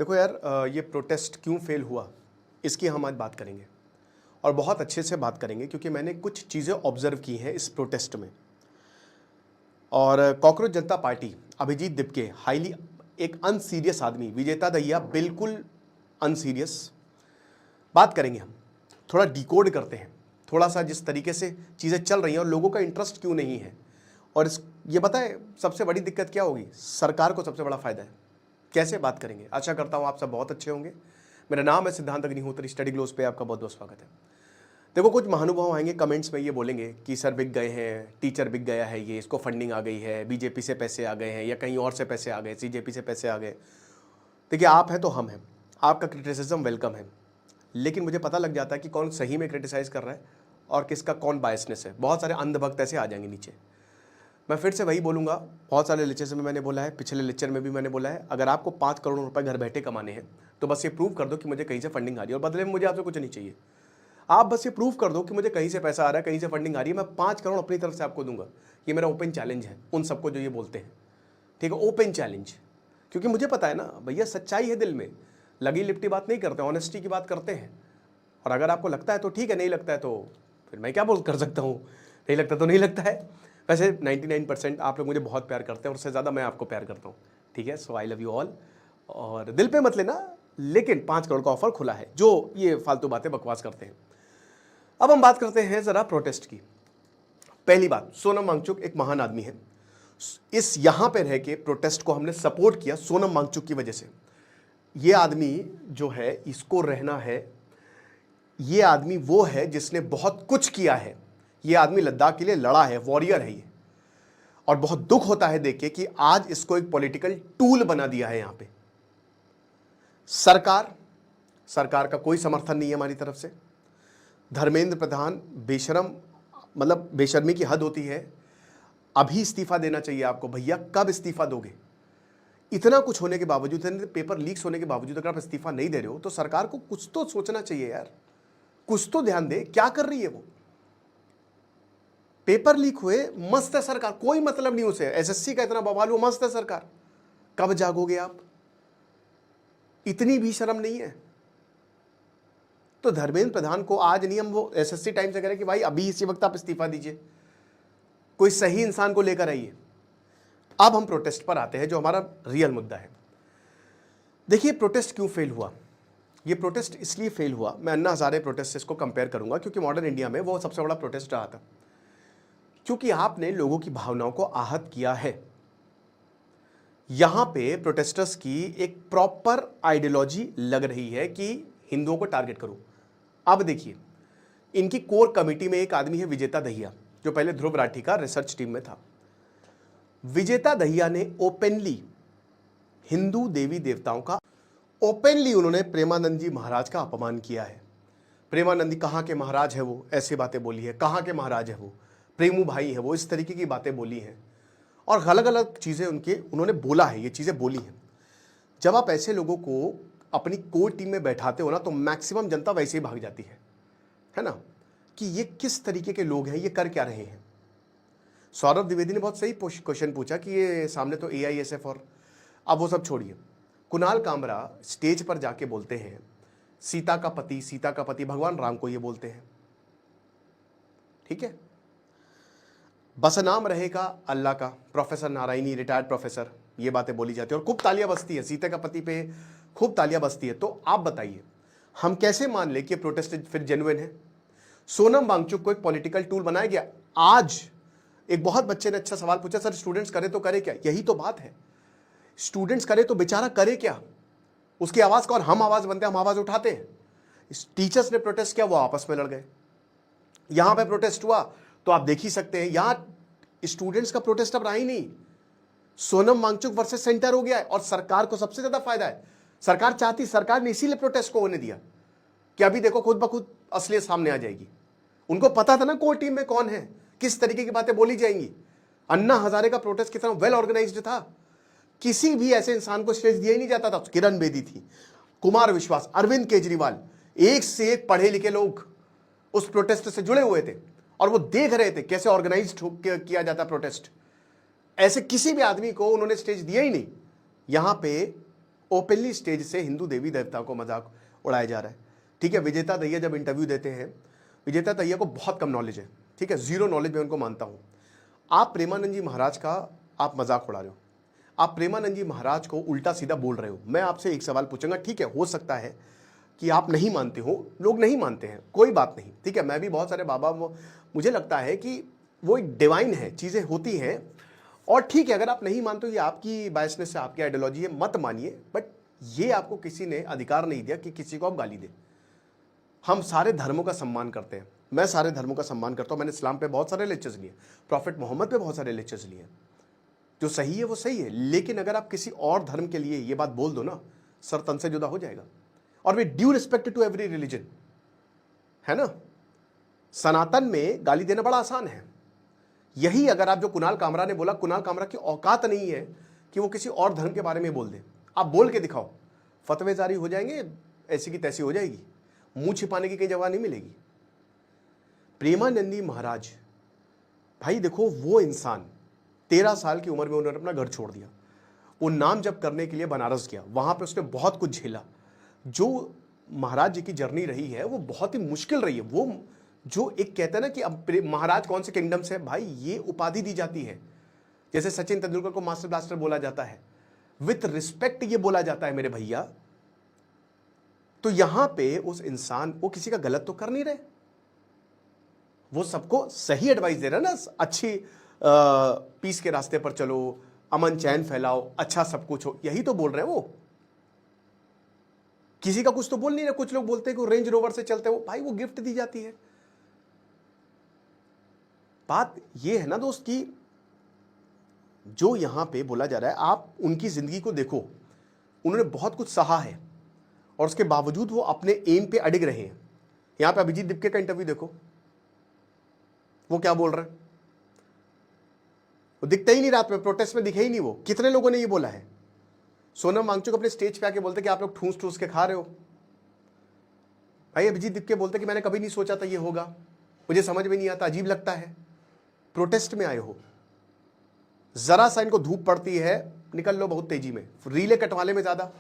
देखो यार, ये प्रोटेस्ट क्यों फेल हुआ इसकी हम आज बात करेंगे और बहुत अच्छे से बात करेंगे क्योंकि मैंने कुछ चीज़ें ऑब्जर्व की हैं इस प्रोटेस्ट में। और कॉकरोच जनता पार्टी, अभिजीत दिपके हाईली एक अनसीरियस आदमी, विजेता दहिया बिल्कुल अनसीरियस। बात करेंगे हम, थोड़ा डिकोड करते हैं थोड़ा सा जिस तरीके से चीज़ें चल रही हैं और लोगों का इंटरेस्ट क्यों नहीं है। और ये बताएं सबसे बड़ी दिक्कत क्या होगी, सरकार को सबसे बड़ा फायदा है, कैसे बात करेंगे। आशा करता हूँ आप सब बहुत अच्छे होंगे। मेरा नाम है सिद्धांत अग्निहोत्री, स्टडी ग्लोस पे आपका बहुत बहुत स्वागत है। देखो, कुछ महानुभाव आएंगे कमेंट्स में ये बोलेंगे कि सर बिक गए हैं, टीचर बिक गया है, ये इसको फंडिंग आ गई है, बीजेपी से पैसे आ गए हैं या कहीं और से पैसे आ गए, सीजेपी से पैसे आ गए। देखिए, आप हैं तो हम हैं, आपका क्रिटिसिज्म वेलकम है, लेकिन मुझे पता लग जाता है कि कौन सही में क्रिटिसाइज़ कर रहा है और किसका कौन बायसनेस है। बहुत सारे अंधभक्त ऐसे आ जाएंगे नीचे। मैं फिर से वही बोलूँगा, बहुत सारे लेक्चर्स में मैंने बोला है, पिछले लेक्चर में भी मैंने बोला है, अगर आपको 5 करोड़ रुपए घर बैठे कमाने हैं तो बस ये प्रूव कर दो कि मुझे कहीं से फंडिंग आ रही है और बदले में मुझे आपसे कुछ नहीं चाहिए। आप बस ये प्रूव कर दो कि मुझे कहीं से पैसा आ रहा है, कहीं से फंडिंग आ रही है, मैं 5 करोड़ अपनी तरफ से आपको दूंगा। ये मेरा ओपन चैलेंज है उन सबको जो ये बोलते हैं, ठीक है, ओपन चैलेंज। क्योंकि मुझे पता है ना भैया, सच्चाई है दिल में, लगी लिपटी बात नहीं करते, ऑनेस्टी की बात करते हैं। और अगर आपको लगता है तो ठीक है, नहीं लगता है तो फिर मैं क्या बोल कर सकता हूँ, नहीं लगता तो नहीं लगता है। वैसे 99% आप लोग मुझे बहुत प्यार करते हैं और उससे ज़्यादा मैं आपको प्यार करता हूँ, ठीक है। सो आई लव यू ऑल, और दिल पे मत लेना, लेकिन 5 करोड़ का ऑफर खुला है जो ये फालतू बातें बकवास करते हैं। अब हम बात करते हैं ज़रा प्रोटेस्ट की। पहली बात, सोनम वांगचुक एक महान आदमी है। इस यहाँ पे रह के प्रोटेस्ट को हमने सपोर्ट किया सोनम वांगचुक की वजह से। ये आदमी जो है, इसको रहना है, ये आदमी वो है जिसने बहुत कुछ किया है। ये आदमी लद्दाख के लिए लड़ा है, वॉरियर है ये। और बहुत दुख होता है देख के कि आज इसको एक पॉलिटिकल टूल बना दिया है। यहां पे सरकार का कोई समर्थन नहीं है हमारी तरफ से। धर्मेंद्र प्रधान बेशरम, मतलब बेशर्मी की हद होती है। अभी इस्तीफा देना चाहिए आपको भैया, कब इस्तीफा दोगे? इतना कुछ होने के बावजूद, इतने पेपर लीक्स होने के बावजूद अगर आप इस्तीफा नहीं दे रहे हो तो सरकार को कुछ तो सोचना चाहिए यार, कुछ तो ध्यान दे, क्या कर रही है वो। पेपर लीक हुए, मस्त है सरकार, कोई मतलब नहीं उसे, एसएससी का इतना बवाल हुआ, मस्त है सरकार। कब जागोगे आप? इतनी भी शर्म नहीं है। तो धर्मेंद्र प्रधान को आज नहीं हम वो एसएससी टाइम से कह रहे कि भाई अभी इसी वक्त आप इस्तीफा दीजिए, कोई सही इंसान को लेकर आइए। अब हम प्रोटेस्ट पर आते हैं जो हमारा रियल मुद्दा है। देखिए, प्रोटेस्ट क्यों फेल हुआ? ये प्रोटेस्ट इसलिए फेल हुआ, मैं अन्ना हजारे प्रोटेस्ट से इसको कंपेयर करूंगा क्योंकि मॉडर्न इंडिया में वो सबसे बड़ा प्रोटेस्ट रहा था। क्योंकि आपने लोगों की भावनाओं को आहत किया है। यहां पे प्रोटेस्टर्स की एक प्रॉपर आइडियोलॉजी लग रही है कि हिंदुओं को टारगेट करो। अब देखिए, इनकी कोर कमेटी में एक आदमी है विजेता दहिया, जो पहले ध्रुव राठी का रिसर्च टीम में था। विजेता दहिया ने ओपनली हिंदू देवी देवताओं का, ओपनली उन्होंने प्रेमानंद जी महाराज का अपमान किया है। प्रेमानंद जी कहाँ के महाराज है वो, ऐसी बातें बोली है, कहाँ के महाराज है वो, प्रेमू भाई है वो, इस तरीके की बातें बोली हैं और अलग अलग चीज़ें उन्होंने बोला है, ये चीज़ें बोली हैं। जब आप ऐसे लोगों को अपनी कोर टीम में बैठाते हो ना, तो मैक्सिमम जनता वैसे ही भाग जाती है ना, कि ये किस तरीके के लोग हैं, ये कर क्या रहे हैं। सौरभ द्विवेदी ने बहुत सही क्वेश्चन पूछा कि ये सामने तो एआईएसएफ, और अब वो सब छोड़िए, कुणाल कामरा स्टेज पर जाके बोलते हैं सीता का पति भगवान राम को ये बोलते हैं, ठीक है। बस नाम रहेगा अल्लाह का, प्रोफेसर नारायणी, रिटायर्ड प्रोफेसर, ये बातें बोली जाती है और खूब तालियां बजती है, सीता का पति पे खूब तालियां बजती है। तो आप बताइए, हम कैसे मान ले कि प्रोटेस्ट फिर जेन्युइन है? सोनम वांगचुक को एक पॉलिटिकल टूल बनाया गया। आज एक बहुत बच्चे ने अच्छा सवाल पूछा, सर स्टूडेंट्स करे तो करे क्या? यही तो बात है, स्टूडेंट्स करे तो बेचारा करे क्या? उसकी आवाज का, और हम आवाज बनते हैं, हम आवाज उठाते हैं। टीचर्स ने प्रोटेस्ट किया, वो आपस में लड़ गए। यहां पे प्रोटेस्ट हुआ तो आप देख ही सकते हैं, यहां स्टूडेंट्स का प्रोटेस्ट अब रहा ही नहीं, सोनम वांगचुक वर्सेस सेंटर हो गया है। और सरकार को सबसे ज्यादा फायदा है, सरकार ने इसीलिए प्रोटेस्ट को होने दिया कि अभी देखो खुद ब खुद असलियत सामने आ जाएगी। उनको पता था ना कोर टीम में कौन है, किस तरीके की बातें बोली जाएंगी। अन्ना हजारे का प्रोटेस्ट कितना वेल ऑर्गेनाइज्ड था, किसी भी ऐसे इंसान को स्टेज दिया ही नहीं जाता था। किरण बेदी थी, कुमार विश्वास, अरविंद केजरीवाल, एक से एक पढ़े लिखे लोग उस प्रोटेस्ट से जुड़े हुए थे और वो देख रहे थे कैसे ऑर्गेनाइज्ड किया जाता प्रोटेस्ट। ऐसे किसी भी आदमी को उन्होंने स्टेज दिया ही नहीं। यहां पे ओपनली स्टेज से हिंदू देवी देवता को मजाक उड़ाया जा रहा है। ठीक है, विजेता दहिया जब इंटरव्यू देते हैं, विजेता दहिया को बहुत कम नॉलेज है, ठीक है, जीरो नॉलेज मैं उनको मानता हूं। आप प्रेमानंद जी महाराज का आप मजाक उड़ा रहे हो, आप प्रेमानंद जी महाराज को उल्टा सीधा बोल रहे हो। मैं आपसे एक सवाल पूछूंगा, ठीक है, हो सकता है कि आप नहीं मानते हो, लोग नहीं मानते हैं, कोई बात नहीं, ठीक है, मैं भी बहुत सारे बाबा, मुझे लगता है कि वो एक डिवाइन है, चीज़ें होती हैं, और ठीक है, अगर आप नहीं मानते हो, ये आपकी बायसनेस है, आपकी आइडियोलॉजी है, मत मानिए, बट ये आपको किसी ने अधिकार नहीं दिया कि किसी को आप गाली दें। हम सारे धर्मों का सम्मान करते हैं, मैं सारे धर्मों का सम्मान करता हूं। मैंने इस्लाम पे बहुत सारे लेक्चर्स लिए, प्रॉफिट मोहम्मद पे बहुत सारे लेक्चर्स लिए, जो सही है वो सही है, लेकिन अगर आप किसी और धर्म के लिए ये बात बोल दो ना, सर तन से जुदा हो जाएगा। और वे due respect to every religion, है ना, सनातन में गाली देना बड़ा आसान है। यही अगर आप, जो कुणाल कामरा ने बोला, कुणाल कामरा की औकात नहीं है कि वो किसी और धर्म के बारे में बोल दे। आप बोल के दिखाओ, फतवे जारी हो जाएंगे, ऐसी की तैसी हो जाएगी, मुंह छिपाने की कहीं जगह नहीं मिलेगी। प्रेमानंदी महाराज, भाई देखो, वो इंसान 13 साल की उम्र में उन्होंने अपना घर छोड़ दिया, वो नाम जप करने के लिए बनारस गया, वहां पे उसने बहुत कुछ झेला। जो महाराज जी की जर्नी रही है वो बहुत ही मुश्किल रही है। वो जो एक कहते हैं ना कि अब महाराज कौन से किंगडम से, भाई ये उपाधि दी जाती है, जैसे सचिन तेंदुलकर को मास्टर ब्लास्टर बोला जाता है, विथ रिस्पेक्ट ये बोला जाता है मेरे भैया। तो यहां पे उस इंसान, वो किसी का गलत तो कर नहीं रहे, वो सबको सही एडवाइस दे रहे हैं ना, अच्छी पीस के रास्ते पर चलो, अमन चैन फैलाओ, अच्छा सब कुछ हो, यही तो बोल रहे हैं वो। किसी का कुछ तो बोल नहीं रहे। कुछ लोग बोलते हैं कि रेंज रोवर से चलते हो, भाई वो गिफ्ट दी जाती है। बात ये है ना दोस्त कि जो यहां पे बोला जा रहा है, आप उनकी जिंदगी को देखो, उन्होंने बहुत कुछ सहा है और उसके बावजूद वो अपने एम पे अडिग रहे हैं। यहां पे अभिजीत दिपके का इंटरव्यू देखो, वो क्या बोल रहे हैं, वो दिखता ही नहीं, रात में प्रोटेस्ट में दिखे ही नहीं वो। कितने लोगों ने ये बोला है। सोनम वांगचुक अपने स्टेज पे आके बोलते कि आप लोग ठूस ठूस के खा रहे हो। भाई अभिजीत दिपके बोलते कि मैंने कभी नहीं सोचा था ये होगा, मुझे समझ में नहीं आता, अजीब लगता है। प्रोटेस्ट में आए हो, जरा सा इनको धूप पड़ती है, निकल लो बहुत तेजी में, रीले कटवाले में ज्यादा।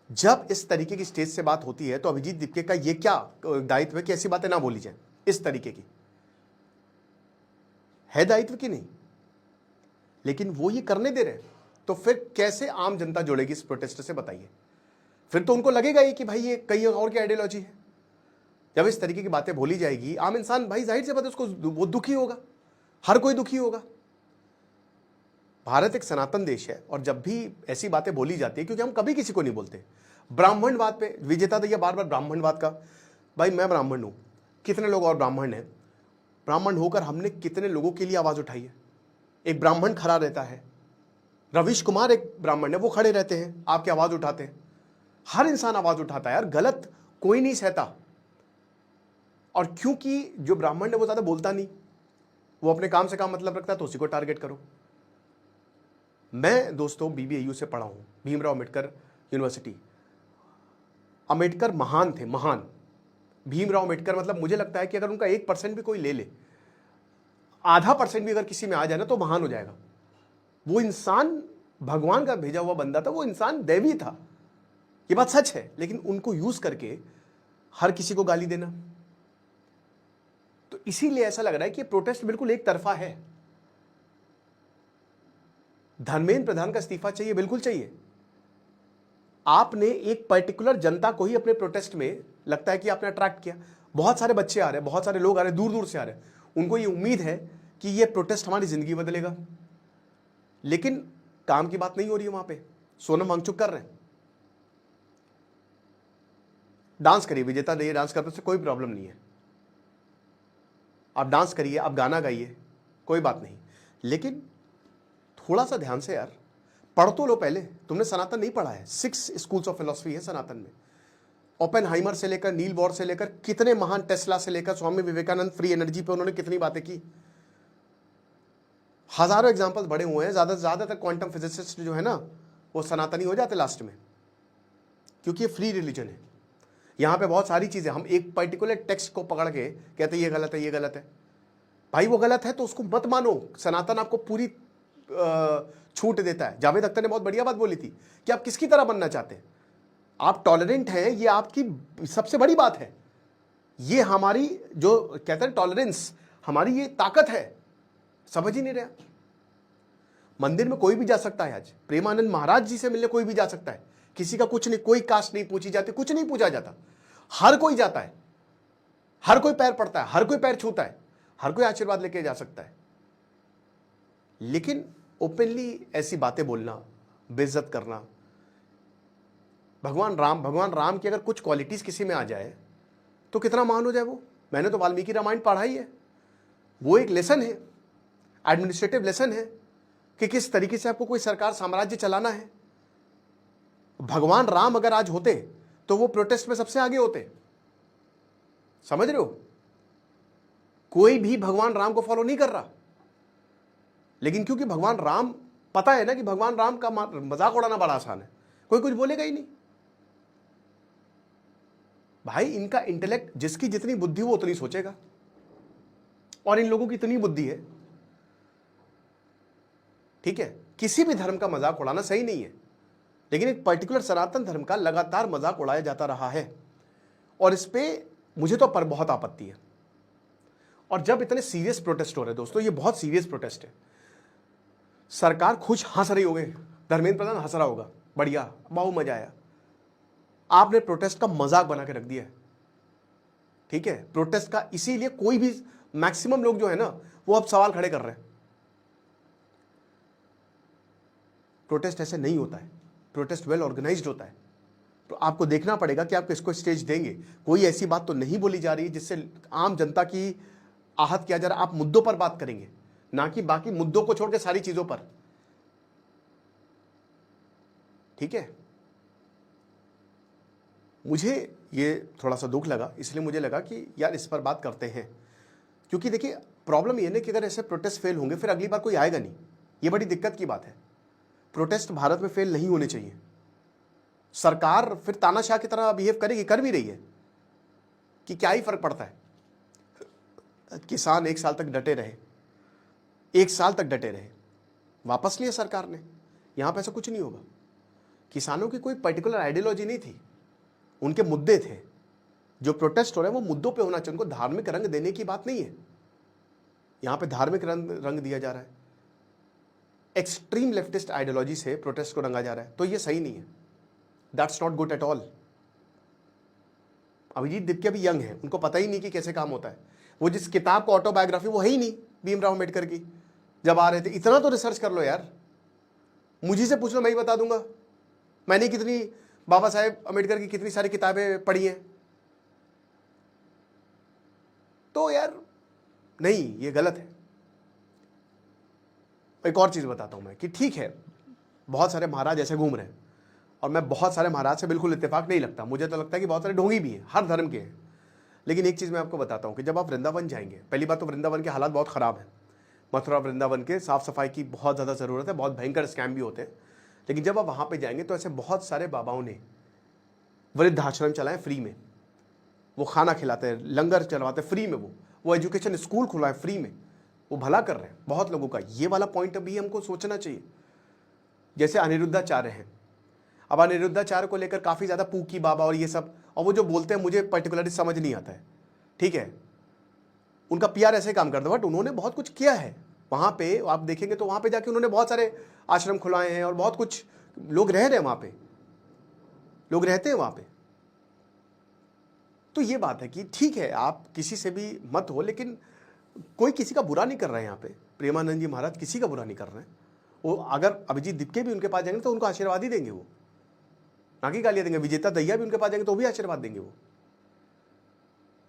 जब इस तरीके की स्टेज से बात होती है तो अभिजीत दिपके का ये क्या दायित्व है कि ऐसी बातें ना बोली जाए। इस तरीके की है दायित्व की नहीं, लेकिन वो ये करने दे रहे, तो फिर कैसे आम जनता जुड़ेगी इस प्रोटेस्ट से, बताइए। फिर तो उनको लगेगा ही कि भाई ये कहीं और की आइडियोलॉजी है। जब इस तरीके की बातें बोली जाएगी, आम इंसान, भाई जाहिर सी बात है उसको वो दुखी होगा, हर कोई दुखी होगा। भारत एक सनातन देश है और जब भी ऐसी बातें बोली जाती है, क्योंकि हम कभी किसी को नहीं बोलते, ब्राह्मणवाद पे विजेता दैया बार बार ब्राह्मणवाद का, भाई मैं ब्राह्मण हूं, कितने लोग और ब्राह्मण हैं, ब्राह्मण होकर हमने कितने लोगों के लिए आवाज उठाई है। एक ब्राह्मण खड़ा रहता है, रवीश कुमार एक ब्राह्मण है, वो खड़े रहते हैं, आपकी आवाज उठाते हैं, हर इंसान आवाज उठाता है यार, गलत कोई नहीं सहता। और क्योंकि जो ब्राह्मण है वो ज्यादा बोलता नहीं, वो अपने काम से काम मतलब रखता है, तो उसी को टारगेट करो। मैं दोस्तों BBAU से पढ़ा हूं, भीमराव अंबेडकर यूनिवर्सिटी। अंबेडकर महान थे, महान। भीमराव अंबेडकर, मतलब मुझे लगता है कि अगर उनका 1% भी कोई ले ले, आधा % भी अगर किसी में आ जाए ना, तो महान हो जाएगा। वो इंसान भगवान का भेजा हुआ बंदा था, वो इंसान दैवी था, ये बात सच है। लेकिन उनको यूज करके हर किसी को गाली देना, तो इसीलिए ऐसा लग रहा है कि प्रोटेस्ट बिल्कुल एक तरफा है। धर्मेंद्र प्रधान का इस्तीफा चाहिए, बिल्कुल चाहिए। आपने एक पर्टिकुलर जनता को ही अपने प्रोटेस्ट में लगता है कि आपने अट्रैक्ट किया। बहुत सारे बच्चे आ रहे हैं, बहुत सारे लोग आ रहे हैं, दूर दूर से आ रहे हैं, उनको ये उम्मीद है कि ये प्रोटेस्ट हमारी जिंदगी बदलेगा। लेकिन काम की बात नहीं हो रही है वहां पे। सोनम वांगचुक कर रहे हैं, डांस करिए, विजेता दैया डांस करने से कोई प्रॉब्लम नहीं है, आप डांस करिए, आप गाना गाइए, कोई बात नहीं। लेकिन थोड़ा सा ध्यान से यार, पढ़ तो लो पहले। तुमने सनातन नहीं पढ़ा है, 6 स्कूल्स ऑफ फिलॉसफी है सनातन में। ओपेनहाइमर से लेकर, नील बोर से लेकर, कितने महान, टेस्ला से लेकर स्वामी विवेकानंद, फ्री एनर्जी पे उन्होंने कितनी बातें की। हजारों एग्जाम्पल्स बड़े हुए हैं। ज्यादातर क्वांटम फिजिसिस्ट जो है ना, वो सनातनी हो जाते लास्ट में, क्योंकि ये फ्री रिलीजन है। यहां पे बहुत सारी चीजें, हम एक पर्टिकुलर टेक्स्ट को पकड़ के कहते ये गलत है, ये गलत है। भाई वो गलत है तो उसको मत मानो। सनातन आपको पूरी छूट देता है। जावेद अख्तर ने बहुत बढ़िया बात बोली थी कि आप किसकी तरह बनना चाहते हैं, आप टॉलरेंट हैं, ये आपकी सबसे बड़ी बात है। ये हमारी जो कहते हैं टॉलरेंस, हमारी ये ताकत है। समझ ही नहीं रहा। मंदिर में कोई भी जा सकता है, आज प्रेमानंद महाराज जी से मिलने कोई भी जा सकता है, किसी का कुछ नहीं, कोई कास्ट नहीं पूछी जाती, कुछ नहीं पूछा जाता, हर कोई जाता है, हर कोई पैर पड़ता है, हर कोई पैर छूता है, हर कोई आशीर्वाद लेके जा सकता है। लेकिन ओपनली ऐसी बातें बोलना, बेइज्जत करना, भगवान राम की अगर कुछ क्वालिटीज किसी में आ जाए तो कितना महान हो जाए वो। मैंने तो वाल्मीकि रामायण पढ़ा ही है, वो एक लेसन है, एडमिनिस्ट्रेटिव लेसन है कि किस तरीके से आपको कोई सरकार साम्राज्य चलाना है। भगवान राम अगर आज होते तो वो प्रोटेस्ट में सबसे आगे होते। समझ रहे हो? कोई भी भगवान राम को फॉलो नहीं कर रहा, लेकिन क्योंकि भगवान राम, पता है ना कि भगवान राम का मजाक उड़ाना बड़ा आसान है, कोई कुछ बोलेगा ही नहीं। भाई इनका इंटेलेक्ट, जिसकी जितनी बुद्धि वो उतनी सोचेगा, और इन लोगों की इतनी बुद्धि है। ठीक है, किसी भी धर्म का मजाक उड़ाना सही नहीं है, लेकिन एक पर्टिकुलर सनातन धर्म का लगातार मजाक उड़ाया जाता रहा है, और इस पे मुझे तो पर बहुत आपत्ति है। और जब इतने सीरियस प्रोटेस्ट हो रहे हैं दोस्तों, ये बहुत सीरियस प्रोटेस्ट है, सरकार खुश हंस रही होगी, धर्मेंद्र प्रधान हंस रहा होगा, बढ़िया, बहुत मजा आया। आपने प्रोटेस्ट का मजाक बना के रख दिया है। ठीक है, प्रोटेस्ट का, इसीलिए कोई भी मैक्सिमम लोग जो है ना वो अब सवाल खड़े कर रहे हैं। प्रोटेस्ट ऐसे नहीं होता है, प्रोटेस्ट वेल ऑर्गेनाइज्ड होता है। तो आपको देखना पड़ेगा कि आप किसको स्टेज देंगे। कोई ऐसी बात तो नहीं बोली जा रही जिससे आम जनता की आहत किया जा रहा है। आप मुद्दों पर बात करेंगे, ना कि बाकी मुद्दों को छोड़ के सारी चीजों पर। ठीक है, मुझे ये थोड़ा सा दुख लगा, इसलिए मुझे लगा कि यार इस पर बात करते हैं। क्योंकि देखिए प्रॉब्लम ये ना कि अगर ऐसे प्रोटेस्ट फेल होंगे फिर अगली बार कोई आएगा नहीं, ये बड़ी दिक्कत की बात है। प्रोटेस्ट भारत में फेल नहीं होने चाहिए। सरकार फिर तानाशाह की तरह बिहेव करेगी, कर भी रही है, कि क्या ही फर्क पड़ता है। किसान 1 साल तक डटे रहे, 1 साल तक डटे रहे, वापस लिया सरकार ने। यहां पे ऐसा कुछ नहीं होगा। किसानों की कोई पर्टिकुलर आइडियोलॉजी नहीं थी, उनके मुद्दे थे। जो प्रोटेस्ट हो रहे हैं वो मुद्दों पे होना चाहिए, उनको धार्मिक रंग देने की बात नहीं है। यहां पे धार्मिक रंग दिया जा रहा है, एक्सट्रीम लेफ्टिस्ट आइडियोलॉजी से प्रोटेस्ट को रंगा जा रहा है, तो ये सही नहीं है। That's not good at all. Abhijit Dipke भी यंग है, उनको पता ही नहीं कि कैसे काम होता है। वो जिस किताब को ऑटोबायोग्राफी, वो है ही नहीं भीमराव अम्बेडकर की, जब आ रहे थे। इतना तो रिसर्च कर लो यार, मुझे से पूछ लो, मैं ही बता दूंगा मैंने कितनी बाबा साहेब अम्बेडकर की कितनी सारी किताबें पढ़ी हैं। तो यार नहीं, ये गलत है। एक और चीज बताता हूं मैं कि ठीक है, बहुत सारे महाराज ऐसे घूम रहे हैं, और मैं बहुत सारे महाराज से बिल्कुल इत्तेफाक नहीं लगता। मुझे तो लगता है कि बहुत सारे ढोंगी भी हैं, हर धर्म के हैं। लेकिन एक चीज मैं आपको बताता हूं कि जब आप वृंदावन जाएंगे, पहली बात तो वृंदावन के हालात बहुत खराब है। मथुरा वृंदावन के साफ सफाई की बहुत ज्यादा जरूरत है, बहुत भयंकर स्कैम भी होते हैं। लेकिन जब आप वहां पे जाएंगे तो ऐसे बहुत सारे बाबाओं ने वृद्धाश्रम चलाए फ्री में, वो खाना खिलाते हैं, लंगर चलवाते हैं फ्री में, वो एजुकेशन स्कूल खुला है फ्री में, वो भला कर रहे हैं बहुत लोगों का। ये वाला पॉइंट अभी हमको सोचना चाहिए। जैसे अनिरुद्धाचार्य हैं, अब अनिरुद्धाचार्य को लेकर काफी ज्यादा पूकी बाबा और ये सब, और वो जो बोलते हैं मुझे पर्टिकुलरली समझ नहीं आता है। ठीक है, उनका पीआर ऐसे काम करता है, बट उन्होंने बहुत कुछ किया है वहां पे। आप देखेंगे तो वहां पे जाके उन्होंने बहुत सारे आश्रम खुलाए हैं, और बहुत कुछ लोग रह रहे हैं वहां पे, लोग रहते हैं वहां पे। तो ये बात है कि ठीक है, आप किसी से भी मत हो, लेकिन कोई किसी का बुरा नहीं कर रहा है यहाँ पे। प्रेमानंद जी महाराज किसी का बुरा नहीं कर रहे हैं। वो अगर अभिजीत दिप्के भी उनके पास जाएंगे तो उनको आशीर्वाद ही देंगे, वो ना कि गालियां देंगे। विजेता दहिया भी उनके पास जाएंगे तो भी आशीर्वाद देंगे। वो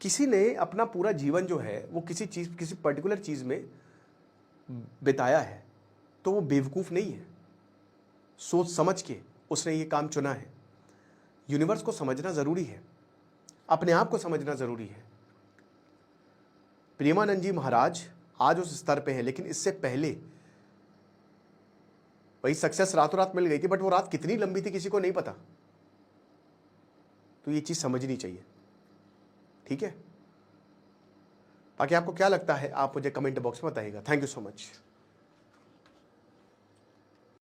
किसी ने अपना पूरा जीवन जो है वो किसी पर्टिकुलर चीज में बिताया है, तो वो बेवकूफ नहीं है। सोच समझ के उसने ये काम चुना है। यूनिवर्स को समझना जरूरी है, अपने आप को समझना जरूरी है। प्रेमानंद जी महाराज आज उस स्तर पे है, लेकिन इससे पहले वही सक्सेस रातों रात मिल गई थी, बट वो रात कितनी लंबी थी किसी को नहीं पता। तो ये चीज समझनी चाहिए। ठीक है, बाकी आपको क्या लगता है आप मुझे कमेंट बॉक्स में बताइएगा। Thank you so much.